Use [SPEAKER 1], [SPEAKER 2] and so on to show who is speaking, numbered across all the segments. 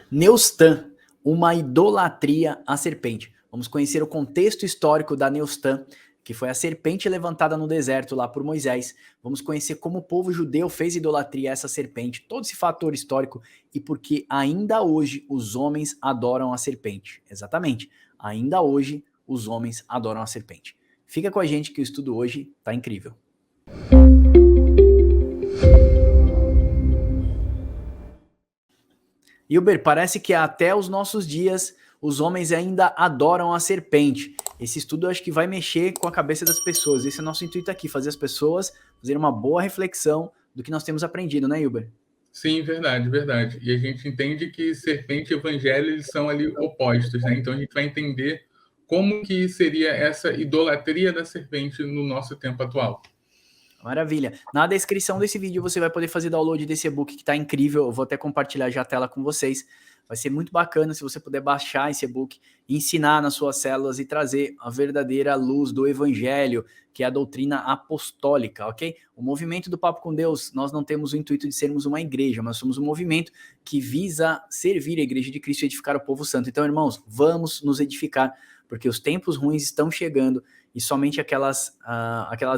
[SPEAKER 1] Neustan, uma idolatria à serpente. Vamos conhecer o contexto histórico da Neustan, que foi a serpente levantada no deserto lá por Moisés. Vamos conhecer como o povo judeu fez idolatria a essa serpente, todo esse fator histórico e porque ainda hoje os homens adoram a serpente. Exatamente, ainda hoje os homens adoram a serpente. Fica com a gente que o estudo hoje tá incrível. Hilber, parece que até os nossos dias os homens ainda adoram a serpente. Esse estudo eu acho que vai mexer com a cabeça das pessoas. Esse é o nosso intuito aqui, fazer as pessoas fazerem uma boa reflexão do que nós temos aprendido, né, Hilber?
[SPEAKER 2] Sim, verdade, verdade. E a gente entende que serpente e evangelho eles são ali opostos, né? Então a gente vai entender como que seria essa idolatria da serpente no nosso tempo atual.
[SPEAKER 1] Maravilha. Na descrição desse vídeo você vai poder fazer download desse e-book que está incrível. Eu vou até compartilhar já a tela com vocês. Vai ser muito bacana se você puder baixar esse e-book, ensinar nas suas células e trazer a verdadeira luz do evangelho, que é a doutrina apostólica, ok? O movimento do Papo com Deus, nós não temos o intuito de sermos uma igreja, mas somos um movimento que visa servir a igreja de Cristo e edificar o povo santo. Então, irmãos, vamos nos edificar, porque os tempos ruins estão chegando e somente aquelas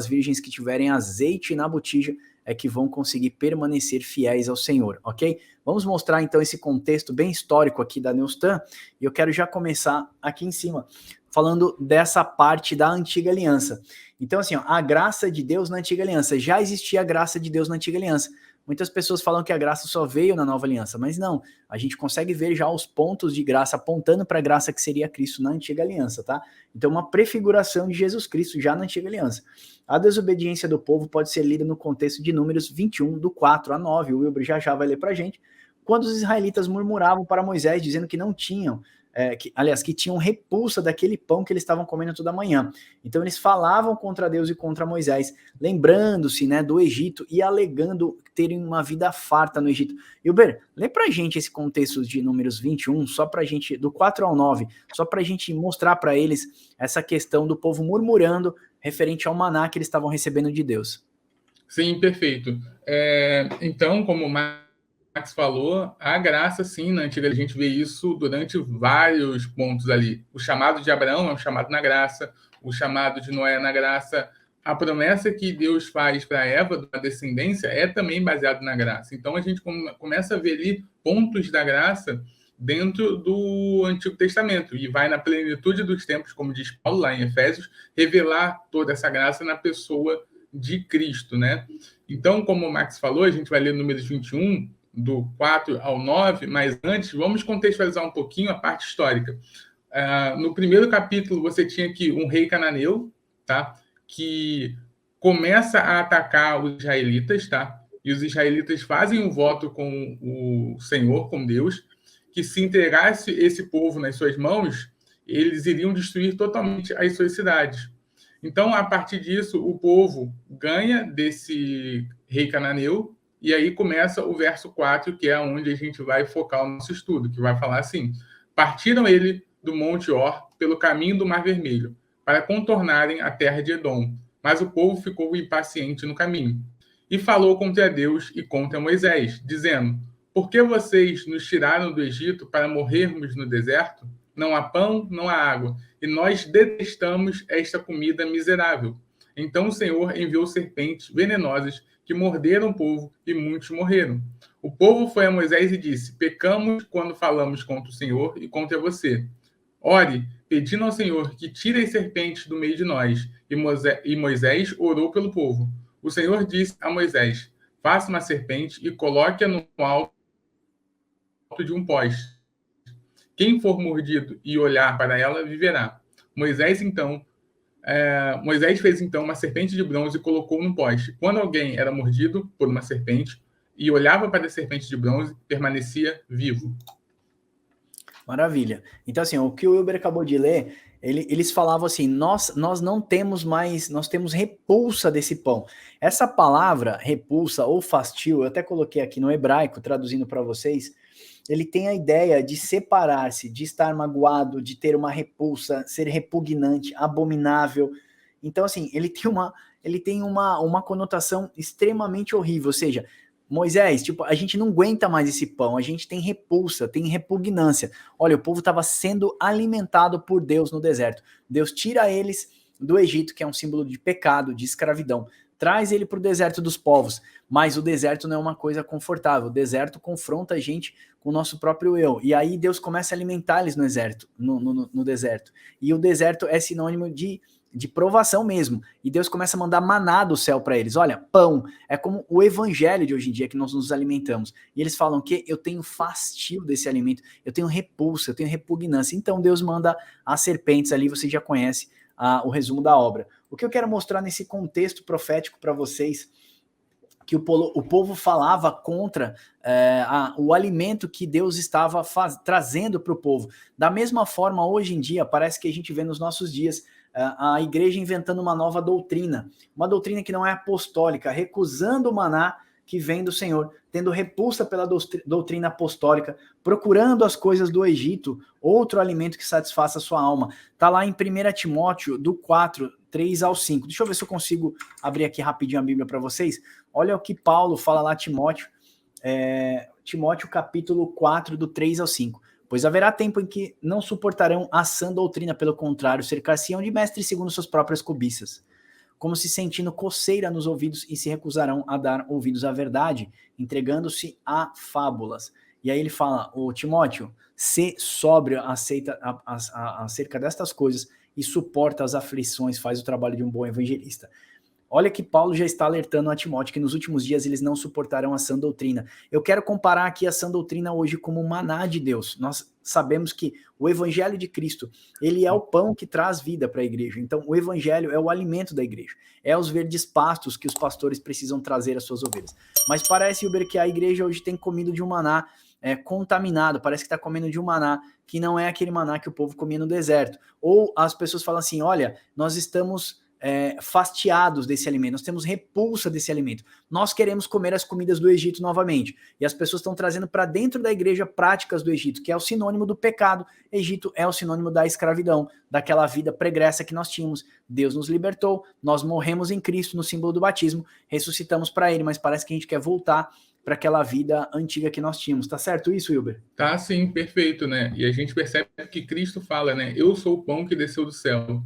[SPEAKER 1] virgens que tiverem azeite na botija é que vão conseguir permanecer fiéis ao Senhor, ok? Vamos mostrar então esse contexto bem histórico aqui da Neustan, e eu quero já começar aqui em cima, falando dessa parte da antiga aliança. Então assim, ó, a graça de Deus na antiga aliança, já existia a graça de Deus na antiga aliança. Muitas pessoas falam que a graça só veio na nova aliança, mas não, a gente consegue ver já os pontos de graça apontando para a graça que seria Cristo na antiga aliança, tá? Então uma prefiguração de Jesus Cristo já na antiga aliança. A desobediência do povo pode ser lida no contexto de Números 21, do 4 a 9, o Wilber já vai ler para a gente, quando os israelitas murmuravam para Moisés, dizendo que não tinham, que tinham repulsa daquele pão que eles estavam comendo toda manhã. Então eles falavam contra Deus e contra Moisés, lembrando-se, né, do Egito e alegando terem uma vida farta no Egito. Wilber, lê pra gente esse contexto de Números 21, só pra gente, do 4 ao 9, só pra gente mostrar para eles essa questão do povo murmurando referente ao maná que eles estavam recebendo de Deus.
[SPEAKER 2] Sim, perfeito. Então, como o Max falou, a graça, sim, na antiga a gente vê isso durante vários pontos ali. O chamado de Abraão é um chamado na graça, o chamado de Noé é na graça, a promessa que Deus faz para Eva, da descendência, é também baseado na graça. Então a gente começa a ver ali pontos da graça dentro do Antigo Testamento e vai na plenitude dos tempos, como diz Paulo lá em Efésios, revelar toda essa graça na pessoa de Cristo, né? Então, como o Max falou, a gente vai ler Números 21, do 4 ao 9, mas antes, vamos contextualizar um pouquinho a parte histórica. No primeiro capítulo, você tinha aqui um rei cananeu, tá? Que começa a atacar os israelitas, tá? E os israelitas fazem um voto com o Senhor, com Deus, que se entregasse esse povo nas suas mãos, eles iriam destruir totalmente as suas cidades. Então, a partir disso, o povo ganha desse rei cananeu, e aí começa o verso 4, que é onde a gente vai focar o nosso estudo, que vai falar assim: partiram ele do Monte Or pelo caminho do Mar Vermelho, para contornarem a terra de Edom. Mas o povo ficou impaciente no caminho. E falou contra Deus e contra Moisés, dizendo: por que vocês nos tiraram do Egito para morrermos no deserto? Não há pão, não há água, e nós detestamos esta comida miserável. Então o Senhor enviou serpentes venenosas que morderam o povo e muitos morreram. O povo foi a Moisés e disse: pecamos quando falamos contra o Senhor e contra você. Ore, pedindo ao Senhor que tire as serpentes do meio de nós. E Moisés orou pelo povo. O Senhor disse a Moisés: faça uma serpente e coloque-a no alto de um poste. Quem for mordido e olhar para ela, viverá. Moisés fez então uma serpente de bronze e colocou no poste. Quando alguém era mordido por uma serpente e olhava para a serpente de bronze, permanecia vivo.
[SPEAKER 1] Maravilha. Então, assim, o que o Wilber acabou de ler, eles falavam assim, nós não temos mais, nós temos repulsa desse pão. Essa palavra, repulsa ou fastio, eu até coloquei aqui no hebraico, traduzindo para vocês, ele tem a ideia de separar-se, de estar magoado, de ter uma repulsa, ser repugnante, abominável. Então, assim, ele tem uma conotação extremamente horrível, ou seja, Moisés, tipo, a gente não aguenta mais esse pão, a gente tem repulsa, tem repugnância. Olha, o povo estava sendo alimentado por Deus no deserto. Deus tira eles do Egito, que é um símbolo de pecado, de escravidão, traz ele para o deserto dos povos, mas o deserto não é uma coisa confortável, o deserto confronta a gente com o nosso próprio eu, e aí Deus começa a alimentar eles no deserto, e o deserto é sinônimo de provação mesmo, e Deus começa a mandar maná do céu para eles, olha, pão, é como o evangelho de hoje em dia que nós nos alimentamos, e eles falam que eu tenho fastio desse alimento, eu tenho repulsa, eu tenho repugnância, então Deus manda as serpentes ali, você já conhece o resumo da obra. O que eu quero mostrar nesse contexto profético para vocês, que o povo falava contra o alimento que Deus estava trazendo para o povo. Da mesma forma, hoje em dia, parece que a gente vê nos nossos dias a igreja inventando uma nova doutrina, uma doutrina que não é apostólica, recusando o maná que vem do Senhor, tendo repulsa pela doutrina apostólica, procurando as coisas do Egito, outro alimento que satisfaça a sua alma. Está lá em 1 Timóteo, do 4, 3 ao 5. Deixa eu ver se eu consigo abrir aqui rapidinho a Bíblia para vocês. Olha o que Paulo fala lá a Timóteo, Timóteo capítulo 4, do 3 ao 5. Pois haverá tempo em que não suportarão a sã doutrina, pelo contrário, cercar-se-ão de mestres segundo suas próprias cobiças, como se sentindo coceira nos ouvidos, e se recusarão a dar ouvidos à verdade, entregando-se a fábulas. E aí ele fala, ô Timóteo, sê sóbrio acerca destas coisas e suporta as aflições, faz o trabalho de um bom evangelista. Olha que Paulo já está alertando a Timóteo que nos últimos dias eles não suportarão a sã doutrina. Eu quero comparar aqui a sã doutrina hoje como o maná de Deus. Nós sabemos que o evangelho de Cristo, ele é o pão que traz vida para a igreja. Então, o evangelho é o alimento da igreja. É os verdes pastos que os pastores precisam trazer às suas ovelhas. Mas parece, Uber, que a igreja hoje tem comido de um maná contaminado. Parece que está comendo de um maná que não é aquele maná que o povo comia no deserto. Ou as pessoas falam assim, olha, nós estamos fastiados desse alimento, nós temos repulsa desse alimento, nós queremos comer as comidas do Egito novamente, e as pessoas estão trazendo para dentro da igreja práticas do Egito, que é o sinônimo do pecado. Egito é o sinônimo da escravidão, daquela vida pregressa que nós tínhamos. Deus nos libertou, nós morremos em Cristo no símbolo do batismo, ressuscitamos para ele, mas parece que a gente quer voltar para aquela vida antiga que nós tínhamos. Tá certo isso, Wilber?
[SPEAKER 2] Tá, sim, perfeito, né? E a gente percebe que Cristo fala, né? Eu sou o pão que desceu do céu.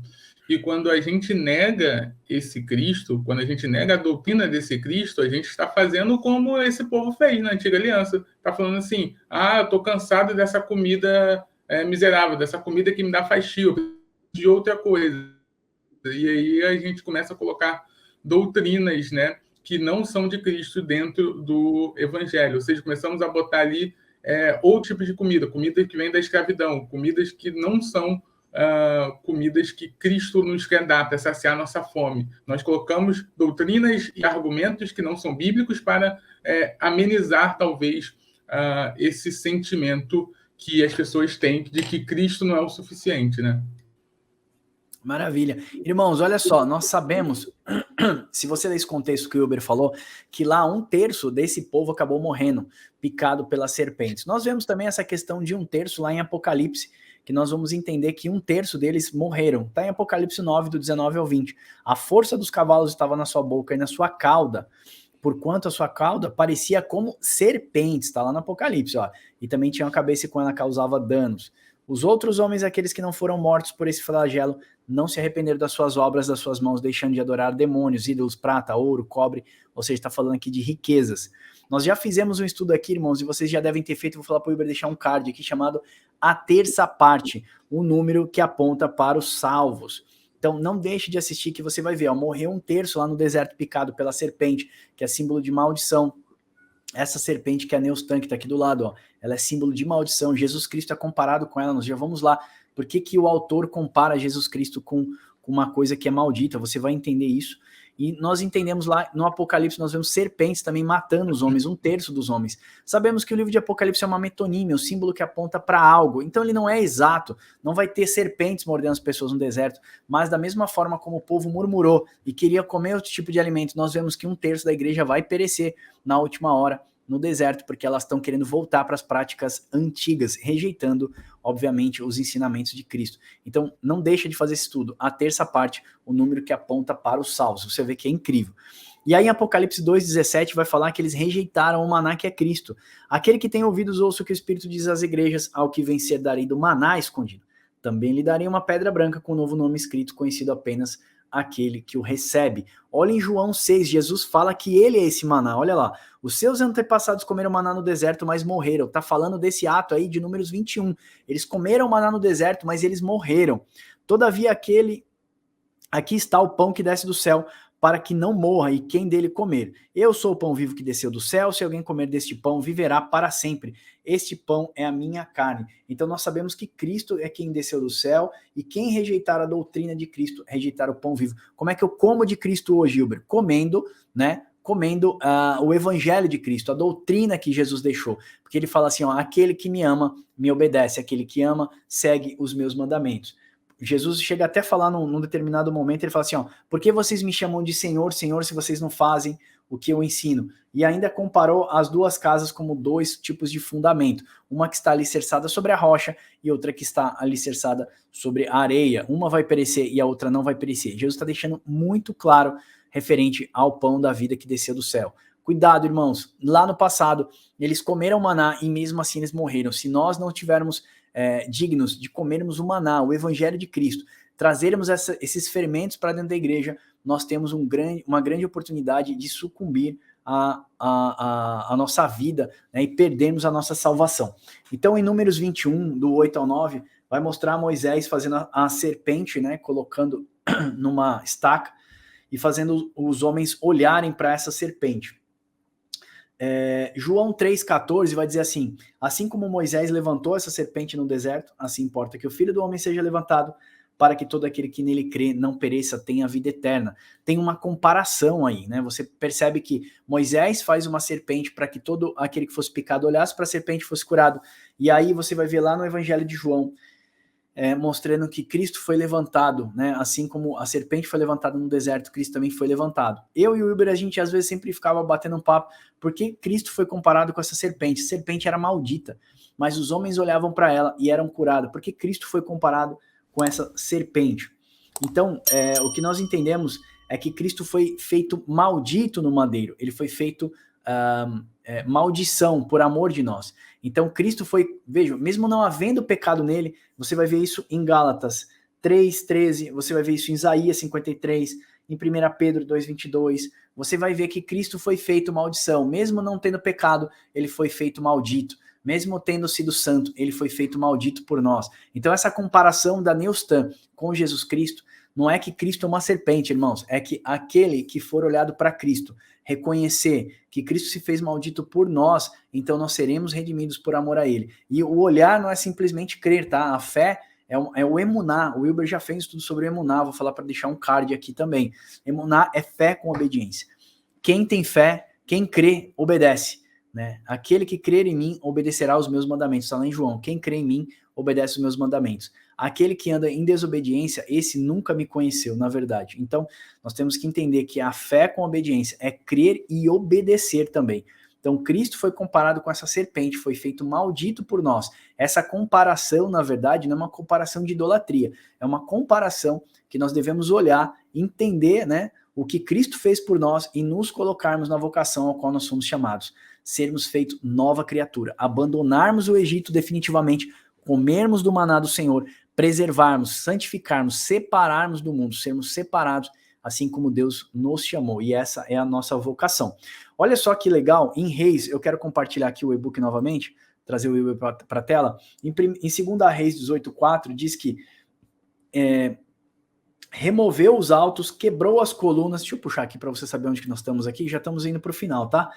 [SPEAKER 2] E quando a gente nega esse Cristo, quando a gente nega a doutrina desse Cristo, a gente está fazendo como esse povo fez na Antiga Aliança. Está falando assim, eu estou cansado dessa comida miserável, dessa comida que me dá fastio, de outra coisa. E aí a gente começa a colocar doutrinas, né, que não são de Cristo dentro do Evangelho. Ou seja, começamos a botar ali outro tipo de comida que vem da escravidão, comidas que não são comidas que Cristo nos quer dar para saciar nossa fome. Nós colocamos doutrinas e argumentos que não são bíblicos para amenizar, talvez, esse sentimento que as pessoas têm de que Cristo não é o suficiente, né?
[SPEAKER 1] Maravilha. Irmãos, olha só, nós sabemos, se você ler esse contexto que o Uber falou, que lá 1/3 desse povo acabou morrendo, picado pelas serpentes. Nós vemos também essa questão de 1/3 lá em Apocalipse, que nós vamos entender que 1/3 deles morreram. Está em Apocalipse 9, do 19 ao 20. A força dos cavalos estava na sua boca e na sua cauda, porquanto a sua cauda parecia como serpentes, está lá no Apocalipse, ó. E também tinha uma cabeça e com ela causava danos. Os outros homens, aqueles que não foram mortos por esse flagelo, não se arrependeram das suas obras, das suas mãos, deixando de adorar demônios, ídolos, prata, ouro, cobre, ou seja, está falando aqui de riquezas. Nós já fizemos um estudo aqui, irmãos, e vocês já devem ter feito, vou falar para o Uber deixar um card aqui chamado A Terça Parte, o número que aponta para os salvos. Então não deixe de assistir que você vai ver, ó, morreu 1/3 lá no deserto picado pela serpente, que é símbolo de maldição. Essa serpente que é a Neustan, que está aqui do lado, ó, ela é símbolo de maldição. Jesus Cristo é comparado com ela, nós já vamos lá. Por que o autor compara Jesus Cristo com uma coisa que é maldita? Você vai entender isso. E nós entendemos lá no Apocalipse, nós vemos serpentes também matando os homens, 1/3 dos homens. Sabemos que o livro de Apocalipse é uma metonímia, o símbolo que aponta para algo. Então ele não é exato, não vai ter serpentes mordendo as pessoas no deserto, mas da mesma forma como o povo murmurou e queria comer outro tipo de alimento, nós vemos que 1/3 da igreja vai perecer na última hora no deserto, porque elas estão querendo voltar para as práticas antigas, rejeitando, obviamente, os ensinamentos de Cristo. Então, não deixa de fazer esse estudo. A terça parte, o número que aponta para os salvos. Você vê que é incrível. E aí em Apocalipse 2,17 vai falar que eles rejeitaram o maná que é Cristo. Aquele que tem ouvidos ouça o que o Espírito diz às igrejas, ao que vencer darei do maná escondido. Também lhe darei uma pedra branca com um novo nome escrito, conhecido apenas aquele que o recebe. Olha em João 6, Jesus fala que ele é esse maná, olha lá. Os seus antepassados comeram maná no deserto, mas morreram. Tá falando desse ato aí de Números 21. Eles comeram maná no deserto, mas eles morreram. Todavia aqui está o pão que desce do céu, para que não morra, e quem dele comer. Eu sou o pão vivo que desceu do céu, se alguém comer deste pão, viverá para sempre. Este pão é a minha carne. Então nós sabemos que Cristo é quem desceu do céu, e quem rejeitar a doutrina de Cristo, rejeitar o pão vivo. Como é que eu como de Cristo hoje, Hilber? Comendo, né? Comendo o evangelho de Cristo, a doutrina que Jesus deixou. Porque ele fala assim, ó, aquele que me ama, me obedece. Aquele que ama, segue os meus mandamentos. Jesus chega até a falar num determinado momento, ele fala assim, ó, por que vocês me chamam de Senhor, Senhor, se vocês não fazem o que eu ensino? E ainda comparou as duas casas como dois tipos de fundamento, uma que está alicerçada sobre a rocha e outra que está alicerçada sobre a areia. Uma vai perecer e a outra não vai perecer. Jesus está deixando muito claro referente ao pão da vida que desceu do céu. Cuidado, irmãos, lá no passado, eles comeram maná e mesmo assim eles morreram. Se nós não tivermos dignos de comermos o maná, o evangelho de Cristo, trazermos esses fermentos para dentro da igreja, nós temos uma grande oportunidade de sucumbir a nossa vida, né, e perdermos a nossa salvação. Então, em Números 21, do 8 ao 9, vai mostrar Moisés fazendo a serpente, né, colocando numa estaca e fazendo os homens olharem para essa serpente. João 3,14 vai dizer assim como Moisés levantou essa serpente no deserto, assim importa que o Filho do Homem seja levantado, para que todo aquele que nele crê não pereça, tenha vida eterna. Tem uma comparação aí, né? Você percebe que Moisés faz uma serpente para que todo aquele que fosse picado olhasse para a serpente e fosse curado. E aí você vai ver lá no Evangelho de João, mostrando que Cristo foi levantado, né? Assim como a serpente foi levantada no deserto, Cristo também foi levantado. Eu e o Wilber, a gente às vezes sempre ficava batendo um papo, porque Cristo foi comparado com essa serpente. A serpente era maldita, mas os homens olhavam para ela e eram curados, porque Cristo foi comparado com essa serpente. Então, o que nós entendemos é que Cristo foi feito maldito no madeiro, ele foi feito maldição por amor de nós. Então Cristo foi, veja, mesmo não havendo pecado nele, você vai ver isso em Gálatas 3:13, você vai ver isso em Isaías 53, em 1 Pedro 2:22, você vai ver que Cristo foi feito maldição, mesmo não tendo pecado, ele foi feito maldito. Mesmo tendo sido santo, ele foi feito maldito por nós. Então essa comparação da Neustan com Jesus Cristo, não é que Cristo é uma serpente, irmãos, é que aquele que for olhado para Cristo, reconhecer que Cristo se fez maldito por nós, então nós seremos redimidos por amor a ele. E o olhar não é simplesmente crer, tá? A fé é o emuná. O Wilber já fez tudo sobre o emuná, vou falar para deixar um card aqui também. Emuná é fé com obediência. Quem tem fé, quem crê, obedece. Né? Aquele que crer em mim obedecerá aos meus mandamentos. Está lá em João. Quem crê em mim obedece os meus mandamentos. Aquele que anda em desobediência, esse nunca me conheceu, na verdade. Então, nós temos que entender que a fé com obediência é crer e obedecer também. Então, Cristo foi comparado com essa serpente, foi feito maldito por nós. Essa comparação, na verdade, não é uma comparação de idolatria, é uma comparação que nós devemos olhar, entender, né, o que Cristo fez por nós e nos colocarmos na vocação ao qual nós somos chamados. Sermos feito nova criatura, abandonarmos o Egito definitivamente, comermos do maná do Senhor, preservarmos, santificarmos, separarmos do mundo, sermos separados, assim como Deus nos chamou, e essa é a nossa vocação. Olha só que legal, em Reis, eu quero compartilhar aqui o e-book novamente, trazer o e-book para a tela, em 2 Reis 18:4, diz que removeu os altos, quebrou as colunas, deixa eu puxar aqui para você saber onde que nós estamos aqui, já estamos indo para o final, tá?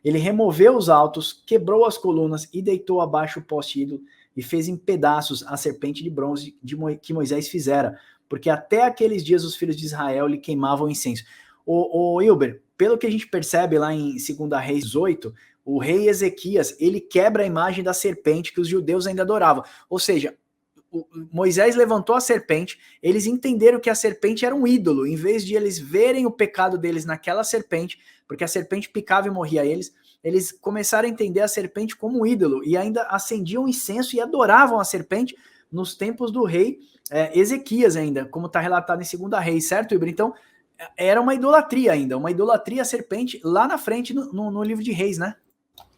[SPEAKER 1] Ele removeu os altos, quebrou as colunas e deitou abaixo o poste ídolo e fez em pedaços a serpente de bronze que Moisés fizera, porque até aqueles dias os filhos de Israel lhe queimavam incenso. O Hilber, pelo que a gente percebe lá em 2 Reis 18, o rei Ezequias, ele quebra a imagem da serpente que os judeus ainda adoravam. Ou seja, Moisés levantou a serpente, eles entenderam que a serpente era um ídolo, em vez de eles verem o pecado deles naquela serpente, porque a serpente picava e morria eles começaram a entender a serpente como um ídolo, e ainda acendiam incenso e adoravam a serpente nos tempos do rei Ezequias ainda, como está relatado em 2 Reis, certo, Ibra? Então, era uma idolatria ainda, uma idolatria à serpente lá na frente no livro de Reis, né?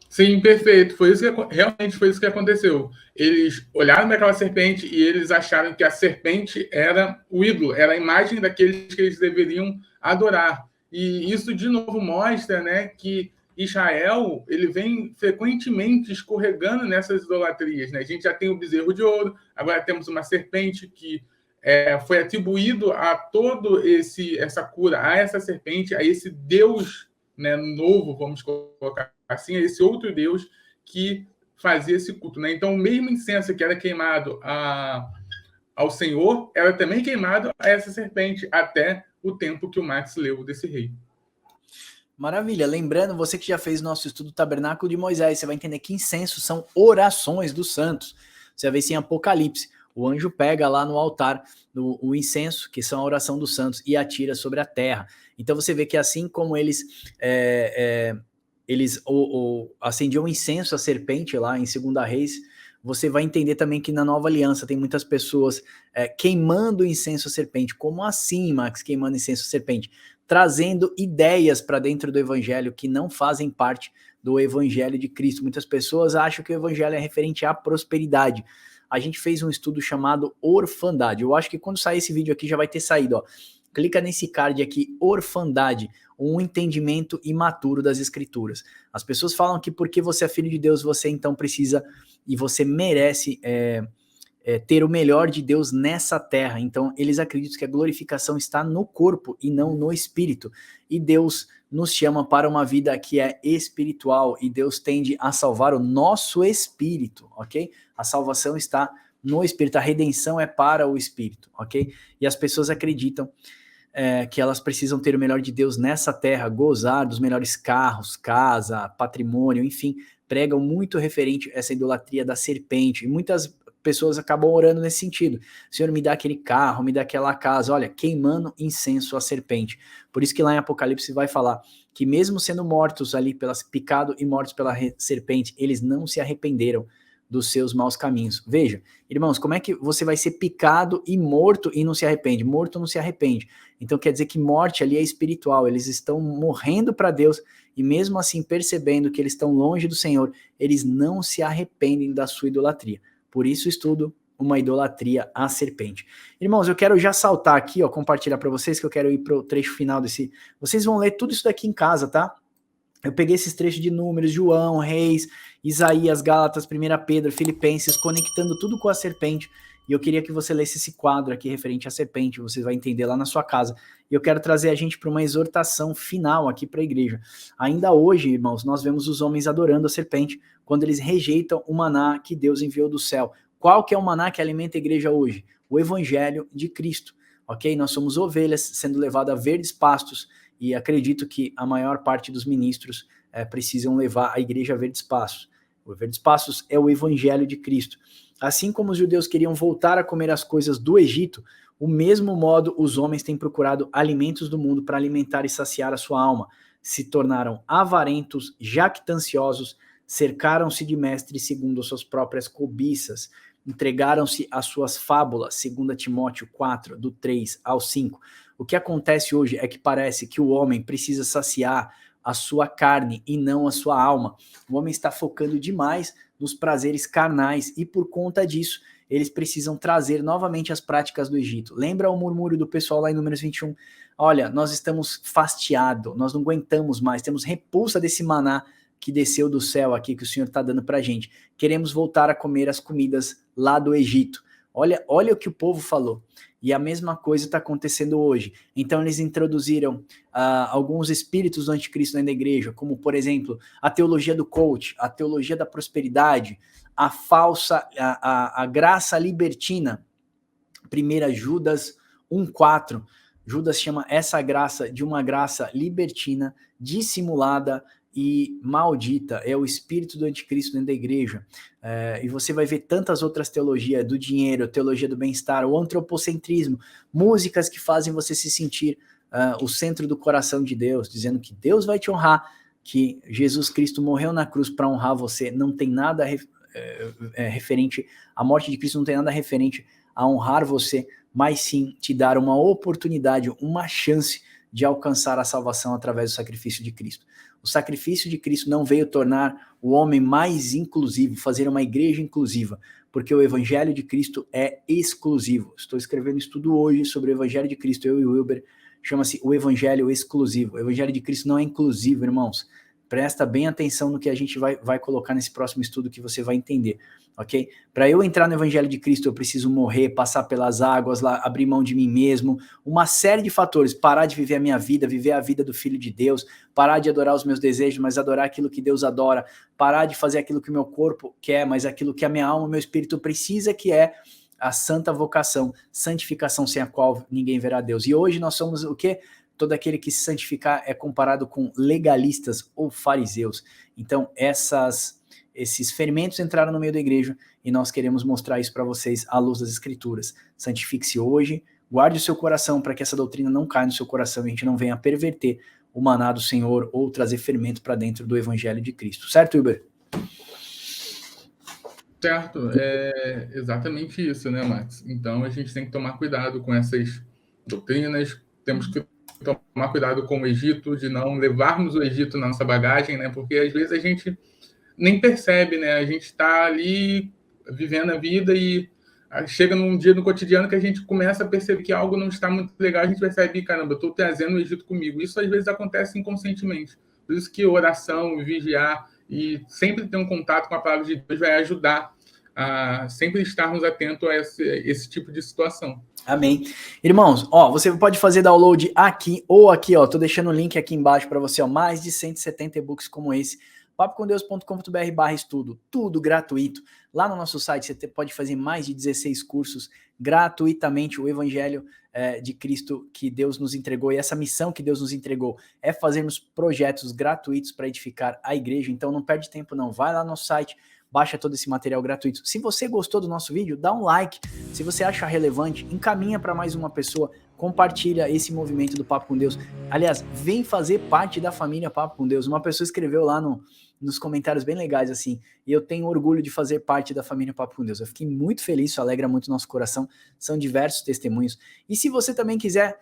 [SPEAKER 2] Sim, perfeito. Foi isso que realmente foi isso que aconteceu. Eles olharam para aquela serpente e eles acharam que a serpente era o ídolo, era a imagem daqueles que eles deveriam adorar. E isso de novo mostra, né, que Israel ele vem frequentemente escorregando nessas idolatrias. Né? A gente já tem o bezerro de ouro, agora temos uma serpente que foi atribuído a todo essa cura, a essa serpente, a esse Deus, né, novo, vamos colocar assim, a esse outro Deus que fazia esse culto. Né? Então, o mesmo incenso que era queimado ao Senhor, era também queimado a essa serpente, até o tempo que o Max leu desse rei.
[SPEAKER 1] Maravilha. Lembrando, você que já fez nosso estudo Tabernáculo de Moisés, você vai entender que incenso são orações dos santos. Você vai ver isso em Apocalipse. O anjo pega lá no altar o incenso, que são a oração dos santos, e atira sobre a terra. Então você vê que assim como eles acendiam incenso à serpente lá em 2 Reis, você vai entender também que na Nova Aliança tem muitas pessoas queimando incenso à serpente. Como assim, Max, queimando incenso à serpente? Trazendo ideias para dentro do evangelho que não fazem parte do evangelho de Cristo. Muitas pessoas acham que o evangelho é referente à prosperidade. A gente fez um estudo chamado Orfandade. Eu acho que quando sair esse vídeo aqui já vai ter saído, ó. Clica nesse card aqui, Orfandade, um entendimento imaturo das escrituras. As pessoas falam que porque você é filho de Deus, você então precisa e você merece ter o melhor de Deus nessa terra. Então, eles acreditam que a glorificação está no corpo e não no espírito. E Deus nos chama para uma vida que é espiritual e Deus tende a salvar o nosso espírito, ok? A salvação está no espírito, a redenção é para o espírito, ok? E as pessoas acreditam que elas precisam ter o melhor de Deus nessa terra, gozar dos melhores carros, casa, patrimônio, enfim, pregam muito referente a essa idolatria da serpente. E muitas pessoas acabam orando nesse sentido. Senhor, me dá aquele carro, me dá aquela casa, olha, queimando incenso à serpente. Por isso que lá em Apocalipse vai falar que mesmo sendo mortos ali, picado e mortos pela serpente, eles não se arrependeram dos seus maus caminhos. Veja, irmãos, como é que você vai ser picado e morto e não se arrepende? Morto não se arrepende. Então quer dizer que morte ali é espiritual, eles estão morrendo para Deus e mesmo assim percebendo que eles estão longe do Senhor, eles não se arrependem da sua idolatria. Por isso estudo uma idolatria à serpente. Irmãos, eu quero já saltar aqui, ó, compartilhar para vocês que eu quero ir para o trecho final desse. Vocês vão ler tudo isso daqui em casa, tá? Eu peguei esses trechos de Números, João, Reis, Isaías, Gálatas, 1 Pedro, Filipenses, conectando tudo com a serpente. E eu queria que você lesse esse quadro aqui referente à serpente, você vai entender lá na sua casa. E eu quero trazer a gente para uma exortação final aqui para a igreja. Ainda hoje, irmãos, nós vemos os homens adorando a serpente quando eles rejeitam o maná que Deus enviou do céu. Qual que é o maná que alimenta a igreja hoje? O evangelho de Cristo, ok? Nós somos ovelhas sendo levadas a verdes pastos e acredito que a maior parte dos ministros precisam levar a igreja a verdes pastos. O verdes pastos é o evangelho de Cristo. Assim como os judeus queriam voltar a comer as coisas do Egito, o mesmo modo os homens têm procurado alimentos do mundo para alimentar e saciar a sua alma. Se tornaram avarentos, jactanciosos, cercaram-se de mestres segundo as suas próprias cobiças, entregaram-se às suas fábulas, 2 Timóteo 4, do 3 ao 5. O que acontece hoje é que parece que o homem precisa saciar a sua carne e não a sua alma. O homem está focando demais nos prazeres carnais e por conta disso eles precisam trazer novamente as práticas do Egito. Lembra o murmúrio do pessoal lá em Números 21? Olha, nós estamos fastiados, nós não aguentamos mais, temos repulsa desse maná que desceu do céu aqui, que o Senhor está dando para a gente. Queremos voltar a comer as comidas lá do Egito. Olha o que o povo falou. E a mesma coisa está acontecendo hoje. Então eles introduziram alguns espíritos do anticristo dentro da igreja, como por exemplo, a teologia do coach, a teologia da prosperidade, a falsa, a graça libertina. 1 Judas 1,4. Judas chama essa graça de uma graça libertina, dissimulada e maldita. É o espírito do anticristo dentro da igreja. E você vai ver tantas outras teologias do dinheiro, teologia do bem-estar, o antropocentrismo, músicas que fazem você se sentir o centro do coração de Deus, dizendo que Deus vai te honrar, que Jesus Cristo morreu na cruz para honrar você. Não tem nada referente, a morte de Cristo não tem nada referente a honrar você, mas sim te dar uma oportunidade, uma chance de alcançar a salvação através do sacrifício de Cristo. O sacrifício de Cristo não veio tornar o homem mais inclusivo, fazer uma igreja inclusiva, porque o evangelho de Cristo é exclusivo. Estou escrevendo estudo hoje sobre o evangelho de Cristo, eu e o Wilber, chama-se o evangelho exclusivo. O evangelho de Cristo não é inclusivo, irmãos. Presta bem atenção no que a gente vai colocar nesse próximo estudo que você vai entender, ok? Para eu entrar no Evangelho de Cristo, eu preciso morrer, passar pelas águas, lá, abrir mão de mim mesmo, uma série de fatores, parar de viver a minha vida, viver a vida do Filho de Deus, parar de adorar os meus desejos, mas adorar aquilo que Deus adora, parar de fazer aquilo que o meu corpo quer, mas aquilo que a minha alma, o meu espírito precisa, que é a santa vocação, santificação sem a qual ninguém verá Deus. E hoje nós somos o quê? Todo aquele que se santificar é comparado com legalistas ou fariseus. Então, esses ferimentos entraram no meio da igreja e nós queremos mostrar isso para vocês à luz das Escrituras. Santifique-se hoje, guarde o seu coração para que essa doutrina não caia no seu coração e a gente não venha perverter o maná do Senhor ou trazer ferimento para dentro do Evangelho de Cristo. Certo, Wilber?
[SPEAKER 2] Certo, é exatamente isso, né, Max? Então, a gente tem que tomar cuidado com essas doutrinas, temos que tomar cuidado com o Egito, de não levarmos o Egito na nossa bagagem, né? Porque às vezes a gente nem percebe, né? A gente está ali vivendo a vida e chega num dia no cotidiano que a gente começa a perceber que algo não está muito legal, a gente percebe, caramba, eu estou trazendo o Egito comigo. Isso às vezes acontece inconscientemente. Por isso que oração, vigiar e sempre ter um contato com a palavra de Deus vai ajudar a sempre estarmos atentos a esse tipo de situação.
[SPEAKER 1] Amém. Irmãos, ó, você pode fazer download aqui ou aqui, ó, tô deixando o link aqui embaixo para você, ó, mais de 170 e-books como esse, papocomdeus.com.br/estudo, tudo gratuito. Lá no nosso site você pode fazer mais de 16 cursos gratuitamente, o Evangelho de Cristo que Deus nos entregou, e essa missão que Deus nos entregou é fazermos projetos gratuitos para edificar a igreja. Então não perde tempo não, vai lá no nosso site, baixa todo esse material gratuito. Se você gostou do nosso vídeo, dá um like. Se você acha relevante, encaminha para mais uma pessoa, compartilha esse movimento do Papo com Deus. Aliás, vem fazer parte da família Papo com Deus. Uma pessoa escreveu lá nos comentários bem legais assim, e eu tenho orgulho de fazer parte da família Papo com Deus. Eu fiquei muito feliz, isso alegra muito o nosso coração. São diversos testemunhos. E se você também quiser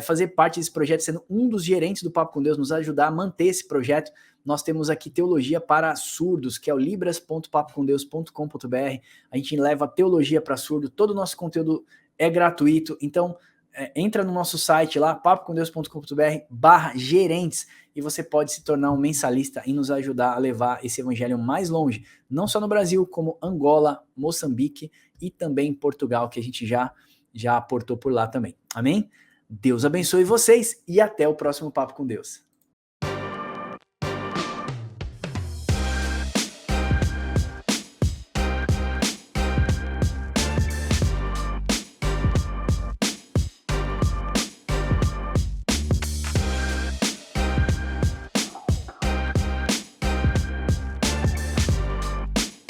[SPEAKER 1] fazer parte desse projeto, sendo um dos gerentes do Papo com Deus, nos ajudar a manter esse projeto, nós temos aqui Teologia para Surdos, que é o libras.papocomdeus.com.br. A gente leva teologia para surdo, todo o nosso conteúdo é gratuito, então entra no nosso site lá, papocomdeus.com.br/gerentes, e você pode se tornar um mensalista e nos ajudar a levar esse evangelho mais longe, não só no Brasil, como Angola, Moçambique e também Portugal, que a gente já aportou por lá também. Amém? Deus abençoe vocês e até o próximo Papo com Deus.